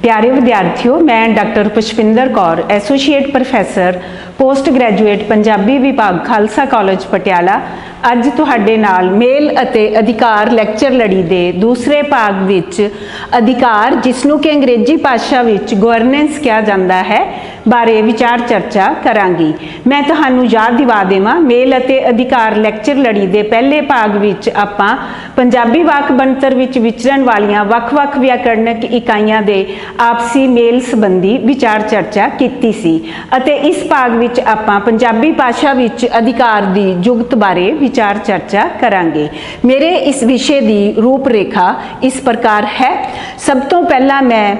प्यारे विद्यार्थियों, मैं doctor Pushpinder Kaur, associate professor post graduate Punjabi विभाग खालसा कॉलेज पटियाला अज तुहाडे नाल मेल अते अधिकार लैक्चर लड़ी दे दूसरे भाग विच अधिकार जिसनों कि अंग्रेजी भाषा विच गवर्नेंस कहा जाता है बारे विचार चर्चा करांगी। मैं तुहानू याद दिवा देवां, मेल अते अधिकार लैक्चर लड़ी दे पहले भाग विच आपां पंजाबी वाक बनतर विच विचरण वालियां वख-वख व्याकरणिक इकाइयां दे आपसी मेल संबंधी विचार चर्चा कीती सी अते इस भाग विच आपां पंजाबी भाषा विच अधिकार दी जुगत बारे विचार चर्चा करांगे। मेरे इस विषय की रूपरेखा इस प्रकार है। सब तो पहला मैं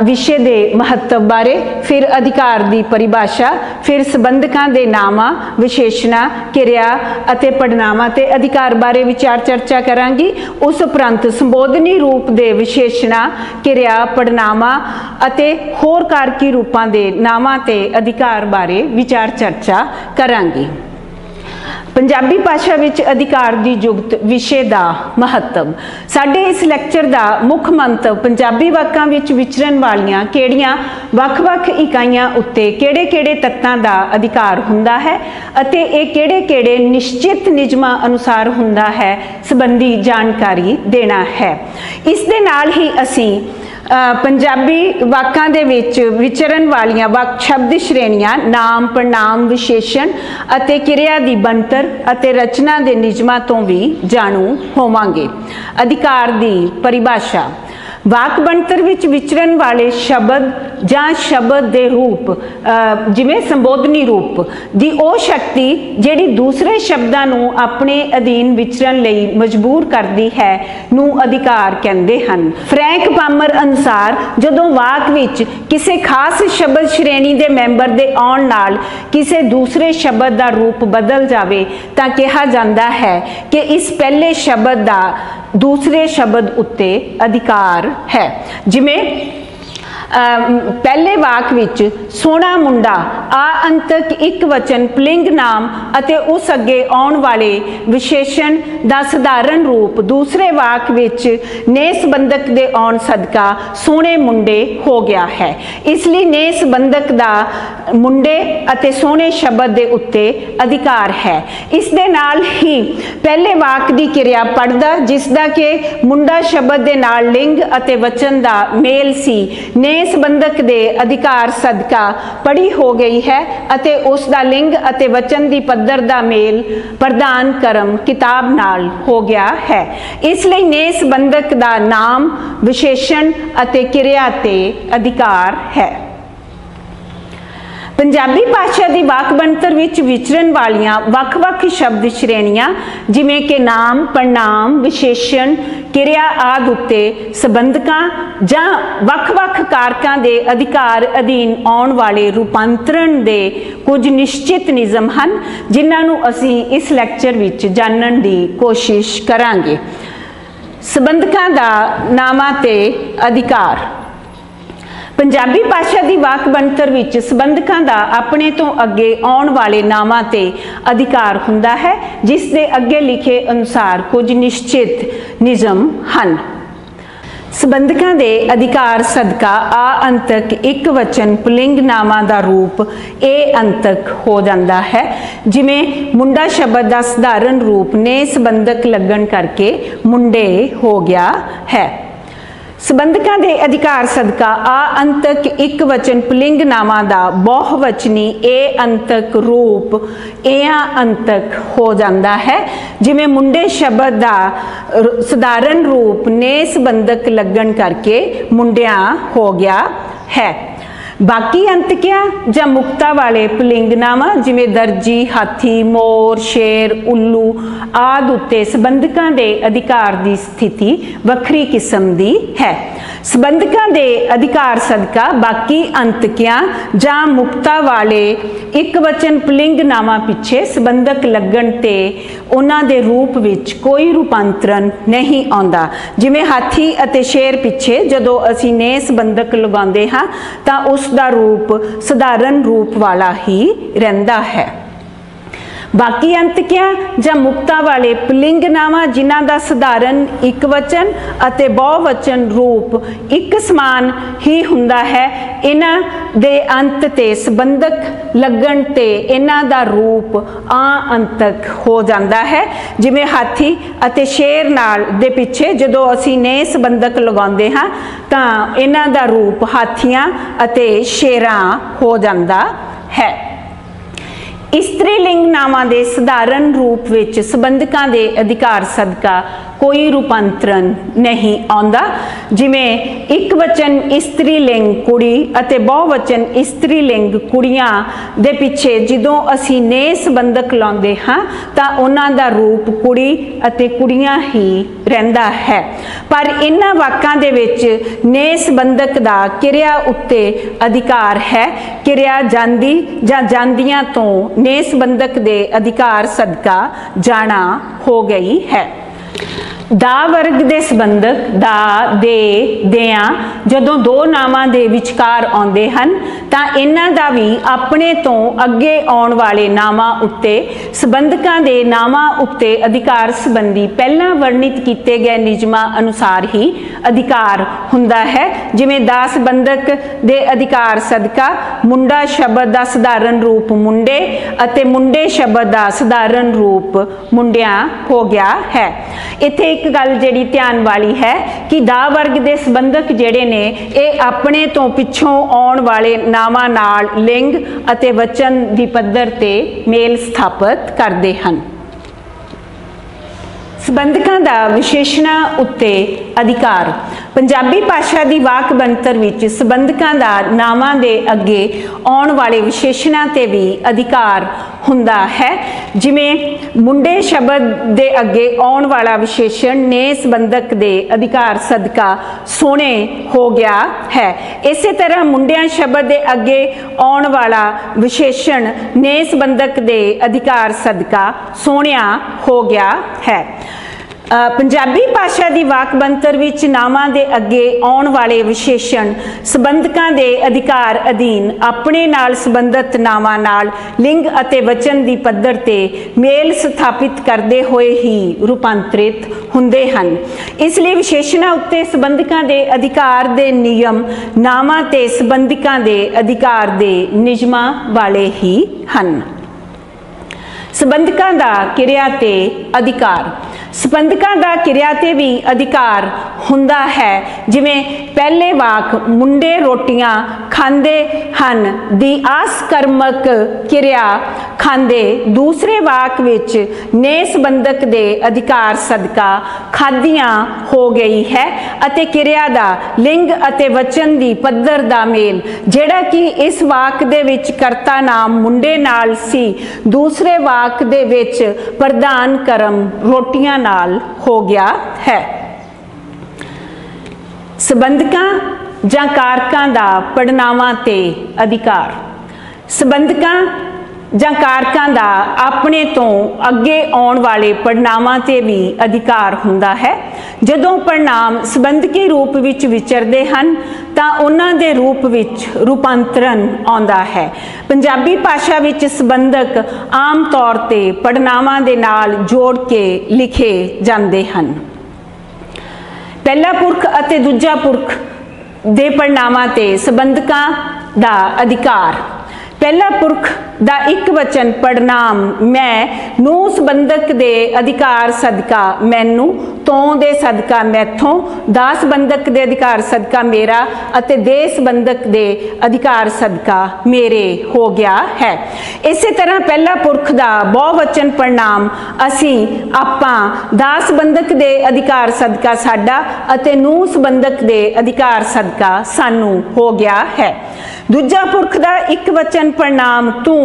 विषय के महत्व बारे, फिर अधिकार की परिभाषा, फिर संबंधकों के नामां, विशेषणा, किरिया अते पड़नावां ते अधिकार बारे विचार चर्चा करांगी। उस उपरंत संबोधनी रूप के विशेषणा, किरिया, पड़नावां अते होर कारकी रूपां दे नामां ते अधिकार बारे विचार चर्चा करांगी। पंजाबी भाषा विच अधिकार की जुगत विषय का महत्व। साडे इस लैक्चर का मुख मंतव पंजाबी वाकां विच विचरण वालियां किहड़ियां वख-वख इकाइयां उत्ते किहड़े-किहड़े तत्तां दा अधिकार हुंदा है अते इह किहड़े-किहड़े निश्चित नियमां अनुसार हुंदा है संबंधी जानकारी देना है। इस दे नाल ही असीं पंजाबी वाकां दे विच विचरण वालियां वक शब्द श्रेणियां नाम, प्रनाम, विशेषण अते किरिया दी बनतर अते रचना दे नियमां तो भी जाणू होवांगे। अधिकार दी परिभाषा। वाक बनतर विच विचरण वाले शब्द जां शब्द दे रूप जिवें संबोधनी रूप दी ओ शक्ति जिहड़ी दूसरे शब्दां नूं अपने अधीन विचरण लई मजबूर करदी है नूं अधिकार कहंदे हन। फ्रैंक पामर अनुसार जदों वाक विच किसी खास शब्द श्रेणी दे मैंबर दे आउण नाल किसी दूसरे शब्द दा रूप बदल जावे तां कहा जांदा है कि इस पहले शब्द दा दूसरे शब्द उत्ते अधिकार है। जिमें पहले वाक विच सोहना मुंडा आ अंतक एक वचन पुलिंग नाम अते उस अगे आउण वाले विशेषण दा साधारण रूप दूसरे वाक विच ने संबंधक दे आउण सदका सोहने मुंडे हो गया है। इसलिए ने संबंधक दा मुंडे अते सोहने शब्द दे उत्ते अधिकार है। इस दे नाल ही पहले वाक दी किरिया पढ़दा जिसदा के मुंडा शब्द दे नाल लिंग अते वचन दा मेल सी ने संबंधक दे अधिकार सदका पढ़ी हो गई है अते उस दा लिंग अते वचन दी पद्धर दा मेल प्रदान करम किताब नाल हो गया है। इसलिए ने संबंधक दा नाम, विशेषण अते किरिया ते अधिकार है। पंजाबी भाषा की वाक बनतर विच विचरण वालियां वख-वख शब्द श्रेणियां जिमें कि नाम, प्रनाम, विशेषण, किरिया आदि उत्ते संबंधकां जां वख-वख कारकां दे अधिकार अधीन आउण वाले रूपांतरण दे कुछ निश्चित नियम हन जिन्हां नूं असीं इस लैक्चर विच जानन दी कोशिश करांगे। संबंधकां दा नामां ते अधिकार। पंजाबी भाषा की वाक बनतर विच संबंधकां दा अपने तो अगे आउण वाले नामां ते अधिकार हुंदा है जिस दे अगे लिखे अनुसार कुछ निश्चित नियम हन। संबंधकां दे अधिकार सदका आ अंतक एक वचन पुलिंग नामां दा रूप ए अंतक हो जाता है। जिमें मुंडा शब्द का साधारण रूप ने संबंधक लगन करके मुंडे हो गया है। संबंधकां दे अधिकार सदका आ अंतक एक वचन पुलिंग नामां दा बहुवचनी ए अंतक रूप एया अंतक हो जाता है। जिमें मुंडे शब्द का साधारण रूप ने संबंधक लगन करके मुंडिया हो गया है। बाकी अंतकियां जां मुक्ता वाले पुलिंग नामां जिमें दर्जी, हाथी, मोर, शेर, उल्लू आदि उत्ते संबंधकां दे अधिकार की स्थिति वखरी किस्म की है। संबंधकां दे अधिकार सदका बाकी अंतकियां जां मुक्ता वाले एक वचन पुलिंग नामां पिछे संबंधक लगन ते उन्हां दे रूप विच कोई रूपांतरण नहीं आउंदा। जिमें हाथी अते शेर पिछे जदों असीं ने संबंधक लगाउंदे हां तां उस दा रूप साधारण रूप वाला ही रहिंदा है। बाकी अंतकियां जां मुक्तां वाले पुलिंग नावां जिन्हां दा सधारण एक वचन अते बहुवचन रूप एक समान ही हुंदा है, इन्हां दे अंत ते संबंधक लगण ते इन्हां दा रूप अंतक हो जांदा है। जिवें हाथी अते शेर नाल दे पिछे जदों असीं ने संबंधक लगाउंदे हां तां इन्हां दा रूप हाथियां अते शेरां हो जांदा है। इस्त्रीलिंग नावां दे सधारण रूप विच संबंधकां दे अधिकार सदका कोई रूपांतरण नहीं आउंदा। जिवें एक वचन इस्त्रीलिंग कुड़ी अते बहुवचन इस्त्रीलिंग कुड़ियां दे पिछे जदों असीं ने संबंधक लाउंदे हां तां उन्हां दा रूप कुड़ी अते कुड़ियां ही रहिंदा है। पर इन्हां वाकां दे विच ने संबंधक दा किरिया उत्ते अधिकार है। किरिया जांदी जां जांदियां तो ने संबंधक दे अधिकार सदका जाना हो गई है। दा वर्ग दे संबंधक दा, दे, देयां जदों दो नावां दे विचकार आउंदे हन तां इन्हां दा भी अपने तो अगे आउण वाले नावां उत्ते संबंधकां दे नावां उत्ते अधिकार संबंधी पहलां वर्णित कीते गए नियमां अनुसार ही अधिकार हुंदा है। जिवें दा संबंधक दे अधिकार सदका मुंडा शब्द दा सधारण रूप मुंडे अते मुंडे शब्द दा सधारण रूप मुंडियां हो गया है। इत्थे एक गल जिहड़ी ध्यान वाली है कि दा वर्ग दे संबंधक जिहड़े ने ये अपने तो पिछों आउण वाले नावां नाल लिंग अते वचन दी पद्धर ते मेल स्थापित करदे हन। संबंधकां दा विशेषणां उत्ते अधिकार। पंजाबी भाषा की वाक बनतर विच संबंधकां दा नावां दे अगे आउण वाले विशेषणां ते भी अधिकार हुंदा है। जिवें मुंडे शब्द दे अगे आउण वाला विशेषण ने संबंधक दे अधिकार सदका सोहणे हो गया है। इसे तरह मुंडियां शब्द दे अगे आउण वाला विशेषण ने संबंधक दे अधिकार सदका सोहणिया हो गया है। पंजाबी भाषा की वाक बनतर विच नावां दे अगे आउण वाले विशेषण संबंधकां दे अधिकार अधीन अपने नाल संबंधित नावां नाल लिंग अते वचन की पद्धर ते मेल स्थापित करते हुए ही रूपांतरित हुंदे हन। इसलिए विशेषणां उत्ते संबंधकां दे अधिकार दे नियम नावां ते संबंधकां दे अधिकार दे नियमां वाले ही हन। संबंधकां दा किरिया ते अधिकार। संबंधकां दा किरिया ते भी अधिकार हुंदा है। जिवें पहले वाक मुंडे रोटियां खांदे हन दी आसकर्मक किरिया खांदे दूसरे वाक विच ने संबंधक दे अधिकार सदका खादियां हो गई है अते किरिया दा लिंग अते वचन दी पद्धर दा मेल जिहड़ा कि इस वाक दे विच करता नाम मुंडे नाल सी दूसरे वाक दे विच प्रधान कर्म रोटियां नाल हो गया है। संबंधकां जां कारकां दा पड़नावां ते अधिकार। संबंधकां जां कारकां दा अपने तो अगे आउण वाले पड़नावां ते भी अधिकार हुंदा है। जदों पड़नाम संबंधकी रूप विच विचरदे हन तां उन्हां दे रूप विच रूपांतरण आउंदा है। पंजाबी भाषा विच संबंधक आम तौर ते पड़नावां दे नाल जोड़ के लिखे जांदे हन। पहला पुरख अते दूजा पुरख दे पड़नावां ते संबंधकां दा अधिकार। पहला पुरख दा एक वचन पड़नाम मैं नू संबंधक दे अधिकार सदका मैनू तो दे सदका मैथों दा संबंधक दे अधिकार सदका मेरा अते दे संबंधक दे अधिकार सदका मेरे हो गया है। इसी तरह पहला पुरख दा बहुवचन पड़नाम असी आपां दा संबंधक दे अधिकार सदका साडा अते नू संबंधक दे अधिकार सदका सानू हो गया है। दूजा पुरख दा एक वचन पड़नाम तू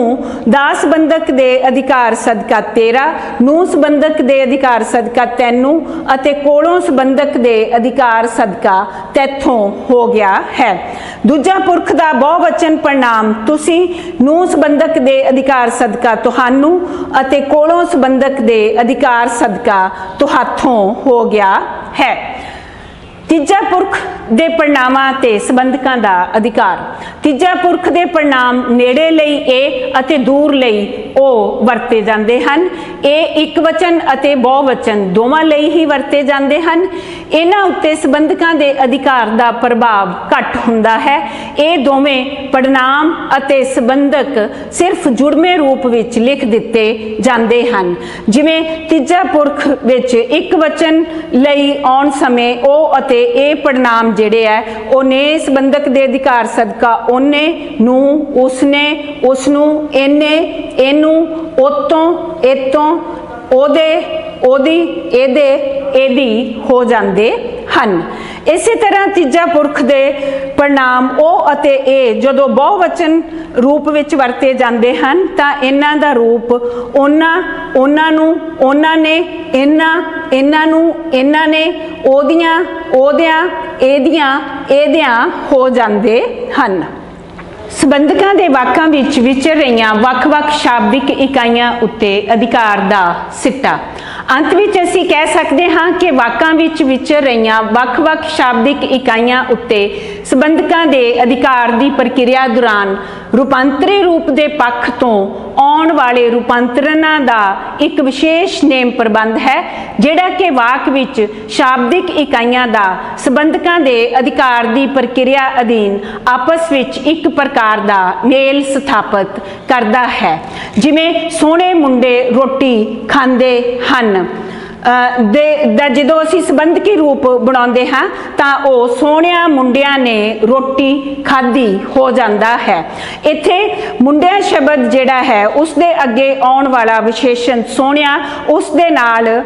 दा संबंधक दे अधिकार सदका तेरा नू संबंधक दे अधिकार सदका तैनू अते कोलों संबंधक दे अधिकार सदका तैथों हो गया है। दूजा पुरख दा बहुवचन पड़नाम तुसी नू संबंधक दे अधिकार सदका तुहानू अते कोलों संबंधक दे अधिकार सदका तुहाथों हो गया है। तीजा पुरख दे पड़नावां ते संबंधकां दा अधिकार। तीजा पुरख दे पड़नाम नेड़े लई ए अते दूर लई ਉਹ ਵਰਤੇ ਜਾਂਦੇ ਹਨ। ਇਹ ਇੱਕ ਵਚਨ ਅਤੇ ਬਹੁਵਚਨ ਦੋਵਾਂ ਲਈ ਹੀ ਵਰਤੇ ਜਾਂਦੇ ਹਨ। ਇਹਨਾਂ ਉੱਤੇ ਸੰਬੰਧਕਾਂ ਦੇ ਅਧਿਕਾਰ ਦਾ ਪ੍ਰਭਾਵ ਘੱਟ ਹੁੰਦਾ ਹੈ। ਇਹ ਦੋਵੇਂ ਪੜਨਾਮ ਅਤੇ ਸੰਬੰਧਕ ਸਿਰਫ ਜੁੜਵੇਂ ਰੂਪ ਵਿੱਚ ਲਿਖ ਦਿੱਤੇ ਜਾਂਦੇ ਹਨ। ਜਿਵੇਂ ਤੀਜਾ ਪੁਰਖ ਵਿੱਚ ਇੱਕ ਵਚਨ ਲਈ ਆਉਣ ਸਮੇਂ ਉਹ ਅਤੇ ਇਹ ਪੜਨਾਮ ਜਿਹੜੇ ਹੈ ਉਹ ਨੇ ਸੰਬੰਧਕ ਦੇ ਅਧਿਕਾਰ ਸਦਕਾ ਉਹਨੇ, ਨੂੰ, ਉਸਨੇ, ਉਸਨੂੰ, ਇਹਨੇ, ਇਹਨੂੰ, ਉਤੋਂ, ਇਤੋਂ, ਉਹਦੇ, ਉਹਦੀ, ਇਹਦੇ, ਇਹਦੀ ਹੋ ਜਾਂਦੇ ਹਨ। ਇਸੇ ਤਰ੍ਹਾਂ ਤੀਜਾ ਪੁਰਖ ਦੇ ਪੜਨਾਮ ਉਹ ਅਤੇ ਇਹ ਜਦੋਂ ਬਹੁਵਚਨ ਰੂਪ ਵਿੱਚ ਵਰਤੇ ਜਾਂਦੇ ਹਨ ਤਾਂ ਇਹਨਾਂ ਦਾ ਰੂਪ ਉਹਨਾਂ, ਉਹਨਾਂ ਨੂੰ, ਉਹਨਾਂ ਨੇ, ਇਹਨਾਂ, ਇਹਨਾਂ ਨੂੰ, ਇਹਨਾਂ ਨੇ, ਉਹਦੀਆਂ, ਉਹਦਿਆਂ, ਇਹਦੀਆਂ, ਇਹਦਿਆਂ ਹੋ ਜਾਂਦੇ ਹਨ। ਸੰਬੰਧਕਾਂ ਦੇ ਵਾਕਾਂ ਵਿੱਚ ਵਿਚਰ ਰਹੀਆਂ ਵੱਖ-ਵੱਖ ਸ਼ਾਬਦਿਕ ਇਕਾਈਆਂ ਉੱਤੇ ਅਧਿਕਾਰ ਦਾ ਸਿੱਟਾ। ਅੰਤ ਵਿੱਚ ਅਸੀਂ ਕਹਿ ਸਕਦੇ ਹਾਂ ਕਿ ਵਾਕਾਂ ਵਿੱਚ ਵਿਚਰ ਰਹੀਆਂ ਵੱਖ-ਵੱਖ ਸ਼ਾਬਦਿਕ ਇਕਾਈਆਂ ਉੱਤੇ ਸੰਬੰਧਕਾਂ ਦੇ ਅਧਿਕਾਰ ਦੀ ਪ੍ਰਕਿਰਿਆ ਦੌਰਾਨ ਰੂਪਾਂਤਰੀ ਰੂਪ ਦੇ ਪੱਖ ਤੋਂ ਆਉਣ ਵਾਲੇ ਰੂਪਾਂਤਰਨਾਂ ਦਾ ਇੱਕ ਵਿਸ਼ੇਸ਼ ਨੇਮ ਪ੍ਰਬੰਧ ਹੈ, ਜਿਹੜਾ ਕਿ ਵਾਕ ਵਿੱਚ ਸ਼ਾਬਦਿਕ ਇਕਾਈਆਂ ਦਾ ਸੰਬੰਧਕਾਂ ਦੇ ਅਧਿਕਾਰ ਦੀ ਪ੍ਰਕਿਰਿਆ ਅਧੀਨ ਆਪਸ ਵਿੱਚ ਇੱਕ ਪ੍ਰਕਾਰ ਦਾ ਮੇਲ ਸਥਾਪਿਤ ਕਰਦਾ ਹੈ। ਜਿਵੇਂ ਸੋਹਣੇ ਮੁੰਡੇ ਰੋਟੀ ਖਾਂਦੇ ਹਨ ਦਾ ਜਦੋਂ ਅਸੀਂ ਸੰਬੰਧਕੀ ਰੂਪ ਬਣਾਉਂਦੇ ਹਾਂ ਤਾਂ ਉਹ ਸੋਹਣਿਆਂ ਮੁੰਡਿਆਂ ਨੇ ਰੋਟੀ ਖਾਧੀ ਹੋ ਜਾਂਦਾ ਹੈ। ਇੱਥੇ ਮੁੰਡਿਆਂ ਸ਼ਬਦ ਜਿਹੜਾ ਹੈ ਉਸ ਦੇ ਅੱਗੇ ਆਉਣ ਵਾਲਾ ਵਿਸ਼ੇਸ਼ਣ ਸੋਹਣਿਆਂ ਉਸ ਦੇ ਨਾਲ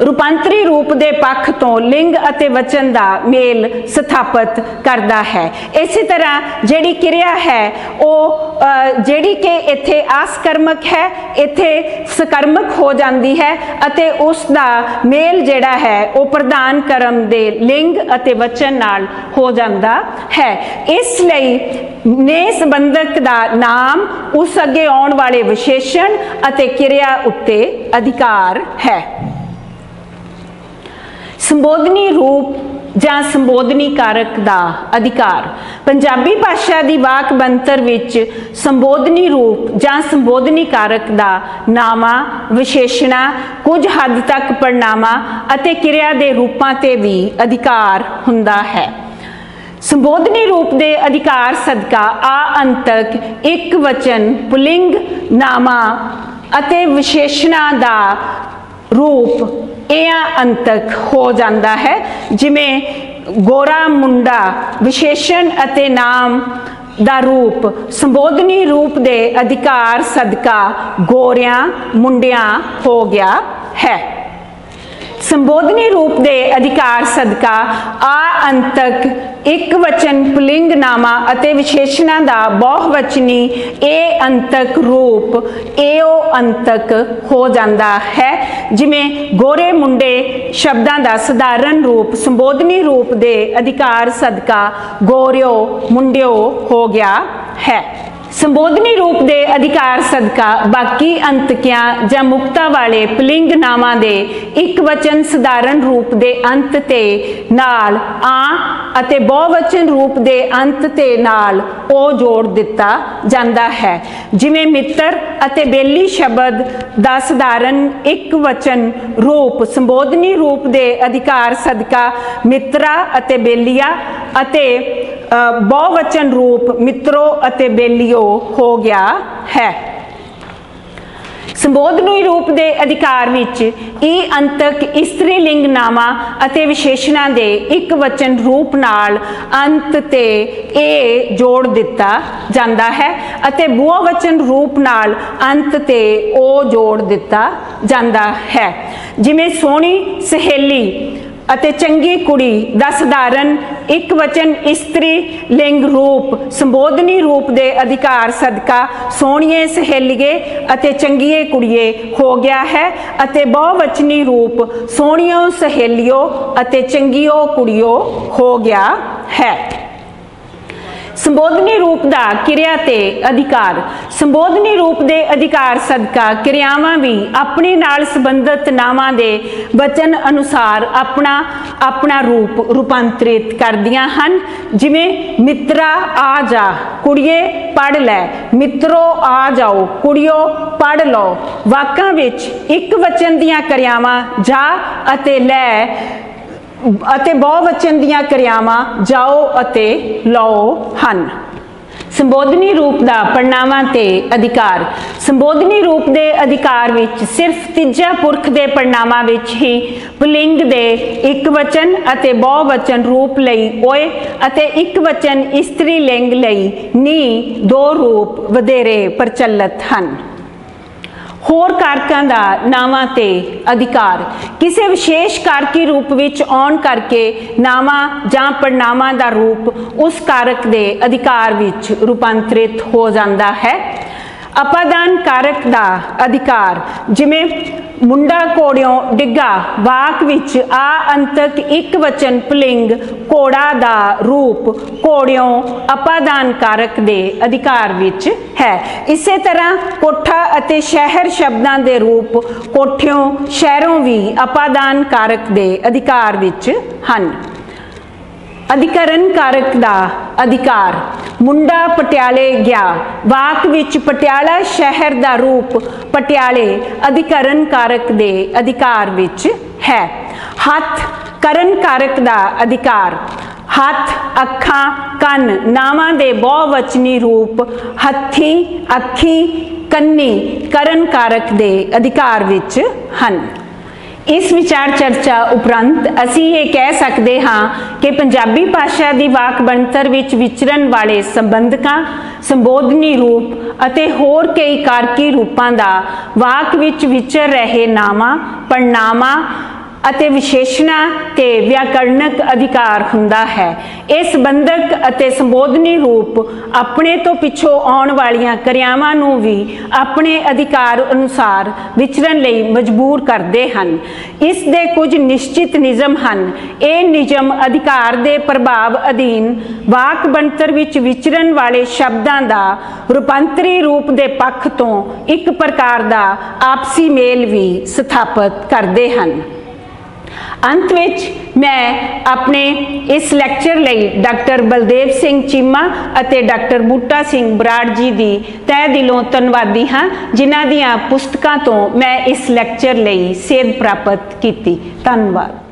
ਰੂਪਾਂਤਰੀ ਰੂਪ ਦੇ ਪੱਖ ਤੋਂ ਲਿੰਗ ਅਤੇ ਵਚਨ ਦਾ ਮੇਲ ਸਥਾਪਿਤ ਕਰਦਾ ਹੈ। ਇਸੇ ਤਰ੍ਹਾਂ ਜਿਹੜੀ ਕਿਰਿਆ ਹੈ ਉਹ ਜਿਹੜੀ ਕਿ ਇੱਥੇ ਆਸਕਰਮਕ ਹੈ ਇੱਥੇ ਸਕਰਮਕ ਹੋ ਜਾਂਦੀ ਹੈ ਅਤੇ ਉਸ ਦਾ ਮੇਲ ਜਿਹੜਾ ਹੈ ਉਹ ਪ੍ਰਧਾਨ ਕਰਮ ਦੇ ਲਿੰਗ ਅਤੇ ਵਚਨ ਨਾਲ ਹੋ ਜਾਂਦਾ ਹੈ। ਇਸ ਲਈ ਨੇ ਸੰਬੰਧਕ ਦਾ ਨਾਮ ਉਸ ਅੱਗੇ ਆਉਣ ਵਾਲੇ ਵਿਸ਼ੇਸ਼ਣ ਅਤੇ ਕਿਰਿਆ ਉੱਤੇ ਅਧਿਕਾਰ ਹੈ। ਸੰਬੋਧਨੀ ਰੂਪ ਜਾਂ ਸੰਬੋਧਨੀ ਕਾਰਕ ਦਾ ਅਧਿਕਾਰ। ਪੰਜਾਬੀ ਭਾਸ਼ਾ ਦੀ ਵਾਕ ਬਣਤਰ ਵਿੱਚ ਸੰਬੋਧਨੀ ਰੂਪ ਜਾਂ ਸੰਬੋਧਨੀ ਕਾਰਕ ਦਾ ਨਾਵਾਂ, ਵਿਸ਼ੇਸ਼ਣਾਂ, ਕੁਝ ਹੱਦ ਤੱਕ ਪੜਨਾਵਾਂ ਅਤੇ ਕਿਰਿਆ ਦੇ ਰੂਪਾਂ ਤੇ ਵੀ ਅਧਿਕਾਰ ਹੁੰਦਾ ਹੈ। ਸੰਬੋਧਨੀ ਰੂਪ ਦੇ ਅਧਿਕਾਰ ਸਦਕਾ ਆ ਅੰਤਕ ਇੱਕ ਵਚਨ ਪੁਲਿੰਗ ਨਾਮਾਂ ਅਤੇ ਵਿਸ਼ੇਸ਼ਣਾਂ ਦਾ ਰੂਪ ਇਹ ਅੰਤਕ ਹੋ ਜਾਂਦਾ ਹੈ। ਜਿਵੇਂ ਗੋਰਾ ਮੁੰਡਾ ਵਿਸ਼ੇਸ਼ਣ ਅਤੇ ਨਾਮ ਦਾ ਰੂਪ ਸੰਬੋਧਨੀ ਰੂਪ ਦੇ ਅਧਿਕਾਰ ਸਦਕਾ ਗੋਰਿਆਂ ਮੁੰਡਿਆਂ ਹੋ ਗਿਆ ਹੈ। ਸੰਬੋਧਨੀ ਰੂਪ ਦੇ ਅਧਿਕਾਰ ਸਦਕਾ ਆ ਅੰਤਕ ਇੱਕ ਵਚਨ ਪੁਲਿੰਗ ਨਾਮਾਂ ਅਤੇ ਵਿਸ਼ੇਸ਼ਣਾਂ ਦਾ ਬਹੁਵਚਨੀ ਇਹ ਅੰਤਕ ਰੂਪ ਏਓ ਅੰਤਕ ਹੋ ਜਾਂਦਾ ਹੈ। ਜਿਵੇਂ ਗੋਰੇ ਮੁੰਡੇ ਸ਼ਬਦਾਂ ਦਾ ਸਧਾਰਨ ਰੂਪ ਸੰਬੋਧਨੀ ਰੂਪ ਦੇ ਅਧਿਕਾਰ ਸਦਕਾ ਗੋਰਿਓ ਮੁੰਡਿਓ ਹੋ ਗਿਆ ਹੈ। ਸੰਬੋਧਨੀ ਰੂਪ ਦੇ ਅਧਿਕਾਰ ਸਦਕਾ ਬਾਕੀ ਅੰਤਕਿਆਂ ਜਾਂ ਮੁਕਤਾ ਵਾਲੇ ਪੁਲਿੰਗ ਨਾਮਾਂ ਦੇ ਇੱਕ ਵਚਨ ਸਧਾਰਨ ਰੂਪ ਦੇ ਅੰਤ ਤੇ ਨਾਲ ਆ ਅਤੇ ਬਹੁਵਚਨ ਰੂਪ ਦੇ ਅੰਤ ਤੇ ਨਾਲ ਉਹ ਜੋੜ ਦਿੱਤਾ ਜਾਂਦਾ ਹੈ। ਜਿਵੇਂ ਮਿੱਤਰ ਅਤੇ ਬੇਲੀ ਸ਼ਬਦ ਦਾ ਸਧਾਰਨ ਇੱਕ ਵਚਨ ਰੂਪ ਸੰਬੋਧਨੀ ਰੂਪ ਦੇ ਅਧਿਕਾਰ ਸਦਕਾ ਮਿੱਤਰਾ ਅਤੇ ਬੇਲੀਆ ਅਤੇ ਬਹੁਵਚਨ ਰੂਪ ਮਿੱਤਰੋ ਅਤੇ ਬੇਲੀਓ ਹੋ ਗਿਆ ਹੈ। ਸੰਬੋਧਨੀ ਰੂਪ ਦੇ ਅਧਿਕਾਰ ਵਿੱਚ ਇਹ ਅੰਤਕ ਇਸਤਰੀ ਲਿੰਗ ਨਾਮਾਂ ਅਤੇ ਵਿਸ਼ੇਸ਼ਣਾਂ ਦੇ ਇੱਕ ਵਚਨ ਰੂਪ ਨਾਲ ਅੰਤ ਤੇ ਇਹ ਜੋੜ ਦਿੱਤਾ ਜਾਂਦਾ ਹੈ ਅਤੇ ਬਹੁਵਚਨ ਰੂਪ ਨਾਲ ਅੰਤ ਤੇ ਉਹ ਜੋੜ ਦਿੱਤਾ ਜਾਂਦਾ ਹੈ। ਜਿਵੇਂ ਸੋਹਣੀ ਸਹੇਲੀ ਅਤੇ ਚੰਗੀ ਕੁੜੀ ਦਾ ਸਧਾਰਨ ਇੱਕ ਵਚਨ ਇਸਤਰੀ ਲਿੰਗ ਰੂਪ ਸੰਬੋਧਨੀ ਰੂਪ ਦੇ ਅਧਿਕਾਰ ਸਦਕਾ ਸੋਹਣੀਏ ਸਹੇਲੀਏ ਅਤੇ ਚੰਗੀਏ ਕੁੜੀਏ ਹੋ ਗਿਆ ਹੈ ਅਤੇ ਬਹੁਵਚਨੀ ਰੂਪ ਸੋਹਣਿਓ ਸਹੇਲਿਓ ਅਤੇ ਚੰਗਿਓ ਕੁੜਿਓ ਹੋ ਗਿਆ ਹੈ। ਸੰਬੋਧਨੀ ਰੂਪ ਦਾ ਕਿਰਿਆ ਤੇ ਅਧਿਕਾਰ। ਸੰਬੋਧਨੀ ਰੂਪ ਦੇ ਅਧਿਕਾਰ ਸਦਕਾ ਕਿਰਿਆਵਾਂ ਵੀ ਆਪਣੇ ਨਾਲ ਸੰਬੰਧਿਤ ਨਾਵਾਂ ਦੇ ਵਚਨ ਅਨੁਸਾਰ ਆਪਣਾ ਰੂਪ ਰੂਪਾਂਤਰਿਤ ਕਰਦੀਆਂ ਹਨ। ਜਿਵੇਂ ਮਿੱਤਰਾ ਆ ਜਾ, ਕੁੜੀਏ ਪੜ੍ਹ ਲੈ, ਮਿੱਤਰੋ ਆ ਜਾਓ, ਕੁੜੀਓ ਪੜ੍ਹ ਲਓ। ਵਾਕਾਂ ਵਿੱਚ ਇੱਕ ਵਚਨ ਦੀਆਂ ਕਿਰਿਆਵਾਂ ਜਾ ਅਤੇ ਲੈ ਅਤੇ ਬਹੁਵਚਨ ਦੀਆਂ ਕਿਰਿਆਵਾਂ ਜਾਓ ਅਤੇ ਲਓ ਹਨ। ਸੰਬੋਧਨੀ ਰੂਪ ਦਾ ਪੜ੍ਹਨਾਵਾਂ ਤੇ ਅਧਿਕਾਰ। ਸੰਬੋਧਨੀ ਰੂਪ ਦੇ ਅਧਿਕਾਰ ਵਿੱਚ ਸਿਰਫ ਤੀਜਾ ਪੁਰਖ ਦੇ ਪੜ੍ਹਨਾਵਾਂ ਵਿੱਚ ਹੀ ਪੁਲਿੰਗ ਦੇ ਇੱਕ ਵਚਨ ਅਤੇ ਬਹੁਵਚਨ ਰੂਪ ਲਈ ਓਏ ਅਤੇ ਇੱਕ ਵਚਨ ਇਸਤਰੀ ਲਿੰਗ ਲਈ ਨੀ ਦੋ ਰੂਪ ਵਧੇਰੇ ਪ੍ਰਚਲਿਤ ਹਨ। ਹੋਰ ਕਾਰਕਾਂ ਦਾ ਨਾਵਾਂ ਤੇ ਅਧਿਕਾਰ। ਕਿਸੇ ਵਿਸ਼ੇਸ਼ ਕਾਰਕੀ ਰੂਪ ਵਿੱਚ ਆਉਣ ਕਰਕੇ ਨਾਵਾਂ ਜਾਂ ਪੜ੍ਹਨਾਵਾਂ ਦਾ ਰੂਪ ਉਸ ਕਾਰਕ ਦੇ ਅਧਿਕਾਰ ਵਿੱਚ ਰੂਪਾਂਤਰਿਤ ਹੋ ਜਾਂਦਾ ਹੈ। ਅਪਾਦਾਨ ਕਾਰਕ ਦਾ ਅਧਿਕਾਰ। ਜਿਵੇਂ ਮੁੰਡਾ ਘੋੜਿਓਂ ਡਿੱਗਾ, ਵਾਕ ਵਿੱਚ ਆ ਅੰਤਕ ਇੱਕ ਵਚਨ ਪੁਲਿੰਗ ਘੋੜਾ ਦਾ ਰੂਪ ਘੋੜਿਓਂ ਅਪਾਦਾਨ ਕਾਰਕ ਦੇ ਅਧਿਕਾਰ ਵਿੱਚ ਹੈ। ਇਸੇ ਤਰ੍ਹਾਂ ਕੋਠਾ ਅਤੇ ਸ਼ਹਿਰ ਸ਼ਬਦਾਂ ਦੇ ਰੂਪ ਕੋਠਿਓਂ ਸ਼ਹਿਰੋਂ ਵੀ ਅਪਾਦਾਨ ਕਾਰਕ ਦੇ ਅਧਿਕਾਰ ਵਿੱਚ ਹਨ। ਅਧਿਕਰਨ ਕਾਰਕ ਦਾ ਅਧਿਕਾਰ। ਮੁੰਡਾ ਪਟਿਆਲੇ ਗਿਆ, ਵਾਕ ਵਿੱਚ ਪਟਿਆਲਾ ਸ਼ਹਿਰ ਦਾ ਰੂਪ ਪਟਿਆਲੇ ਅਧਿਕਰਨ ਕਾਰਕ ਦੇ ਅਧਿਕਾਰ ਵਿੱਚ ਹੈ। ਹੱਥ ਕਰਨ ਕਾਰਕ ਦਾ ਅਧਿਕਾਰ। ਹੱਥ, ਅੱਖਾਂ, ਕੰਨ ਨਾਵਾਂ ਦੇ ਬਹੁਵਚਨੀ ਰੂਪ ਹੱਥੀ, ਅੱਖੀ, ਕੰਨੀ ਕਰਨ ਕਾਰਕ ਦੇ ਅਧਿਕਾਰ ਵਿੱਚ ਹਨ। ਇਸ ਵਿਚਾਰ ਚਰਚਾ ਉਪਰੰਤ ਅਸੀਂ ਇਹ ਕਹਿ ਸਕਦੇ ਹਾਂ ਕਿ ਪੰਜਾਬੀ ਭਾਸ਼ਾ ਦੀ ਵਾਕ ਬਣਤਰ ਵਿੱਚ ਵਿਚਰਨ ਵਾਲੇ ਸੰਬੰਧਕਾਂ, ਸੰਬੋਧਨੀ ਰੂਪ ਅਤੇ ਹੋਰ ਕਈ ਕਾਰਕੀ ਰੂਪਾਂ ਦਾ ਵਾਕ ਵਿੱਚ ਵਿਚਰ ਰਹੇ ਨਾਵਾਂ, ਪੜ੍ਹਨਾਵਾਂ ਅਤੇ ਵਿਸ਼ੇਸ਼ਣਾਂ ਤੇ ਵਿਆਕਰਣਕ ਅਧਿਕਾਰ ਹੁੰਦਾ ਹੈ। ਇਹ ਸੰਬੰਧਕ ਅਤੇ ਸੰਬੋਧਨੀ ਰੂਪ ਆਪਣੇ ਤੋਂ ਪਿੱਛੋਂ ਆਉਣ ਵਾਲੀਆਂ ਕਿਰਿਆਵਾਂ ਨੂੰ ਵੀ ਆਪਣੇ ਅਧਿਕਾਰ ਅਨੁਸਾਰ ਵਿਚਰਨ ਲਈ ਮਜਬੂਰ ਕਰਦੇ ਹਨ। ਇਸ ਦੇ ਕੁਝ ਨਿਸ਼ਚਿਤ ਨਿਯਮ ਹਨ। ਇਹ ਨਿਯਮ ਅਧਿਕਾਰ ਦੇ ਪ੍ਰਭਾਵ ਅਧੀਨ ਵਾਕ ਬਣਤਰ ਵਿੱਚ ਵਿਚਰਨ ਵਾਲੇ ਸ਼ਬਦਾਂ ਦਾ ਰੂਪਾਂਤਰੀ ਰੂਪ ਦੇ ਪੱਖ ਤੋਂ ਇੱਕ ਪ੍ਰਕਾਰ ਦਾ ਆਪਸੀ ਮੇਲ ਵੀ ਸਥਾਪਿਤ ਕਰਦੇ ਹਨ। ਅੰਤ ਵਿੱਚ ਮੈਂ ਆਪਣੇ ਇਸ ਲੈਕਚਰ ਲਈ ਡਾਕਟਰ ਬਲਦੇਵ ਸਿੰਘ ਚੀਮਾ ਅਤੇ ਡਾਕਟਰ ਬੂਟਾ ਸਿੰਘ ਬਰਾੜ ਜੀ ਦੀ ਤਹਿ ਦਿਲੋਂ ਧੰਨਵਾਦੀ ਹਾਂ, ਜਿਨ੍ਹਾਂ ਦੀਆਂ ਪੁਸਤਕਾਂ ਤੋਂ ਮੈਂ ਇਸ ਲੈਕਚਰ ਲਈ ਸੇਧ ਪ੍ਰਾਪਤ ਕੀਤੀ। ਧੰਨਵਾਦ।